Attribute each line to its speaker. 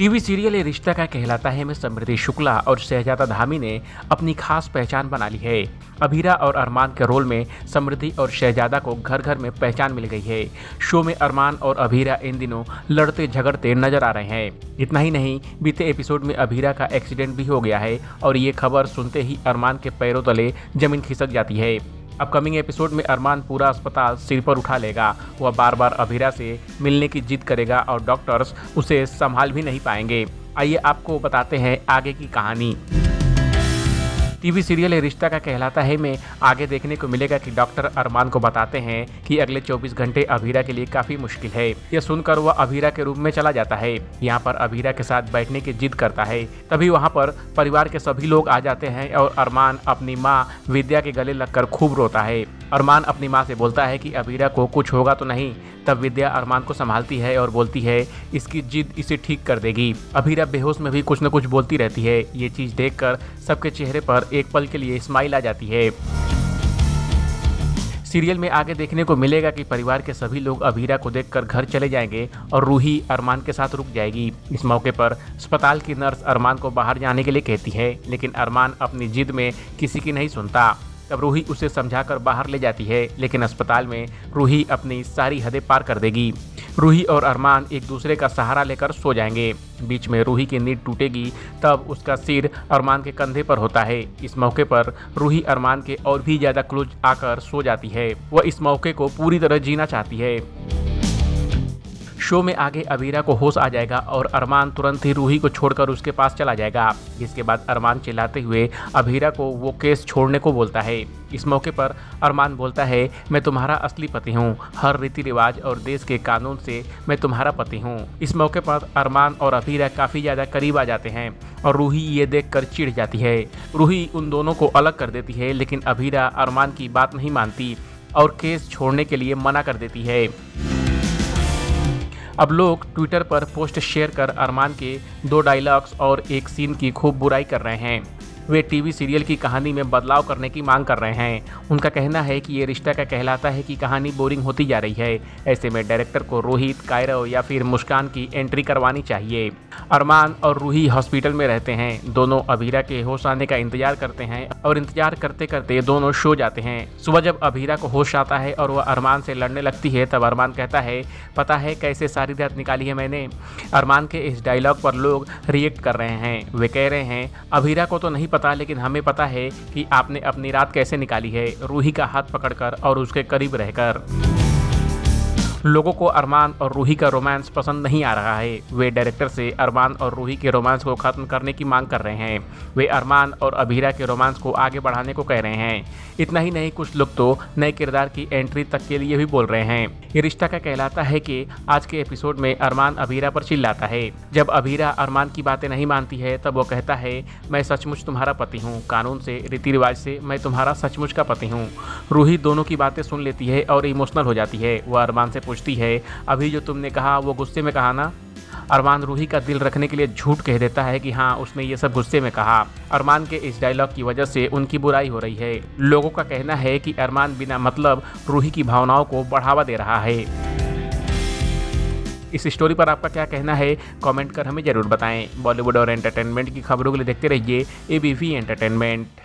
Speaker 1: TV serial ये रिश्ता क्या कहलाता है में समृद्धि शुक्ला और शहजादा धामी ने अपनी खास पहचान बना ली है। अभीरा और अरमान के रोल में समृद्धि और शहजादा को घर घर में पहचान मिल गई है। शो में अरमान और अभीरा इन दिनों लड़ते झगड़ते नजर आ रहे हैं। इतना ही नहीं, बीते एपिसोड में अभीरा का एक्सीडेंट भी हो गया है और ये खबर सुनते ही अरमान के पैरों तले जमीन खिसक जाती है। अपकमिंग एपिसोड में अरमान पूरा अस्पताल सिर पर उठा लेगा। वह बार बार अभीरा से मिलने की जिद करेगा और डॉक्टर्स उसे संभाल भी नहीं पाएंगे। आइए आपको बताते हैं आगे की कहानी। टीवी सीरियल रिश्ता का कहलाता है में आगे देखने को मिलेगा कि डॉक्टर अरमान को बताते हैं कि अगले 24 घंटे अभीरा के लिए काफ़ी मुश्किल है। यह सुनकर वह अभीरा के रूम में चला जाता है। यहाँ पर अभीरा के साथ बैठने की जिद करता है। तभी वहाँ पर परिवार के सभी लोग आ जाते हैं और अरमान अपनी माँ विद्या के गले लगकर खूब रोता है। अरमान अपनी माँ से बोलता है कि अभीरा को कुछ होगा तो नहीं। तब विद्या अरमान को संभालती है और बोलती है इसकी जिद इसे ठीक कर देगी। अभीरा बेहोश में भी कुछ न कुछ बोलती रहती है। ये चीज़ देखकर सबके चेहरे पर एक पल के लिए स्माइल आ जाती है। सीरियल में आगे देखने को मिलेगा कि परिवार के सभी लोग अभीरा को देखकर घर चले जाएंगे और रूही अरमान के साथ रुक जाएगी। इस मौके पर अस्पताल की नर्स अरमान को बाहर जाने के लिए कहती है, लेकिन अरमान अपनी जिद में किसी की नहीं सुनता। तब रूही उसे समझाकर बाहर ले जाती है, लेकिन अस्पताल में रूही अपनी सारी हदें पार कर देगी। रूही और अरमान एक दूसरे का सहारा लेकर सो जाएंगे। बीच में रूही की नींद टूटेगी, तब उसका सिर अरमान के कंधे पर होता है। इस मौके पर रूही अरमान के और भी ज़्यादा क्लोज आकर सो जाती है। वह इस मौके को पूरी तरह जीना चाहती है। शो में आगे अभीरा को होश आ जाएगा और अरमान तुरंत ही रूही को छोड़कर उसके पास चला जाएगा। जिसके बाद अरमान चिल्लाते हुए अभीरा को वो केस छोड़ने को बोलता है। इस मौके पर अरमान बोलता है, मैं तुम्हारा असली पति हूँ, हर रीति रिवाज और देश के कानून से मैं तुम्हारा पति हूँ। इस मौके पर अरमान और अभीरा काफ़ी ज़्यादा करीब आ जाते हैं और रूही ये देखकर चिढ़ जाती है। रूही उन दोनों को अलग कर देती है, लेकिन अभीरा अरमान की बात नहीं मानती और केस छोड़ने के लिए मना कर देती है। अब लोग ट्विटर पर पोस्ट शेयर कर अरमान के 2 डायलॉग्स और एक सीन की खूब बुराई कर रहे हैं। वे टीवी सीरियल की कहानी में बदलाव करने की मांग कर रहे हैं। उनका कहना है कि ये रिश्ता का कहलाता है कि कहानी बोरिंग होती जा रही है। ऐसे में डायरेक्टर को रोहित, कायरव या फिर मुस्कान की एंट्री करवानी चाहिए। अरमान और रूही हॉस्पिटल में रहते हैं। दोनों अभीरा के होश आने का इंतजार करते हैं और इंतजार करते करते दोनों सो जाते हैं। सुबह जब अभीरा को होश आता है और वह अरमान से लड़ने लगती है, तब अरमान कहता है, पता है कैसे सारी रात निकाली है मैंने। अरमान के इस डायलॉग पर लोग रिएक्ट कर रहे हैं। वे कह रहे हैं, अभीरा को तो नहीं पता, लेकिन हमें पता है कि आपने अपनी रात कैसे निकाली है, रूही का हाथ पकड़कर और उसके करीब रहकर। लोगों को अरमान और रूही का रोमांस पसंद नहीं आ रहा है। वे डायरेक्टर से अरमान और रूही के रोमांस को खत्म करने की मांग कर रहे हैं। वे अरमान और अभीरा के रोमांस को आगे बढ़ाने को कह रहे हैं। इतना ही नहीं, कुछ लोग तो नए किरदार की एंट्री तक के लिए भी बोल रहे हैं। ये रिश्ता का कहलाता है कि आज के एपिसोड में अरमान अभीरा पर चिल्लाता है। जब अभीरा अरमान की बातें नहीं मानती है, तब वो कहता है, मैं सचमुच तुम्हारा पति हूँ, कानून से, रीति रिवाज से मैं तुम्हारा सचमुच का पति हूँ। रूही दोनों की बातें सुन लेती है और इमोशनल हो जाती है। वह अरमान से पूछती है, अभी जो तुमने कहा वो गुस्से में कहा ना। अरमान रूही का दिल रखने के लिए झूठ कह देता है कि हाँ, उसने ये सब गुस्से में कहा। अरमान के इस डायलॉग की वजह से उनकी बुराई हो रही है। लोगों का कहना है कि अरमान बिना मतलब रूही की भावनाओं को बढ़ावा दे रहा है। इस स्टोरी पर आपका क्या कहना है, कमेंट कर हमें जरूर बताएं। बॉलीवुड और एंटरटेनमेंट की खबरों के लिए देखते रहिए ABP एंटरटेनमेंट।